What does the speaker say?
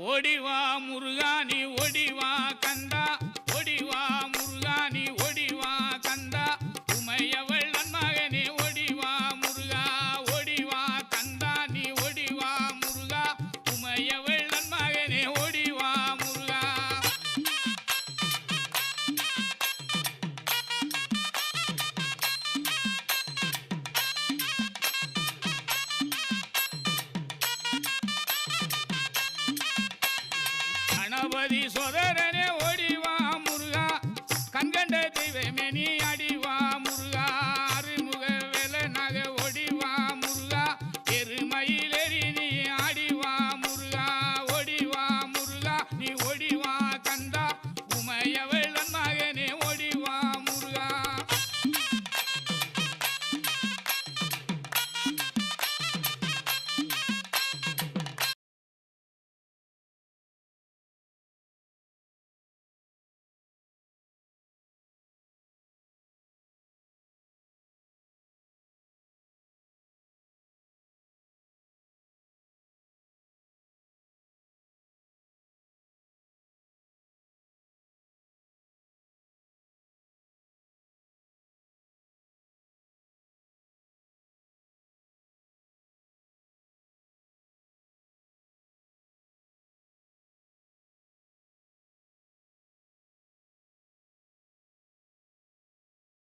ஓடிவா முருகானி ஓடிவா கந்தா ஓடிவா முருகானி ஓடிவா கந்தா உமையவள் நன்மகனே ஓடிவா முருகா ஓடிவா கந்தா நீ ஓடிவா முருகா உமையவள் நன்மகனே ஓடிவா முருகா கணபதி சோதரன்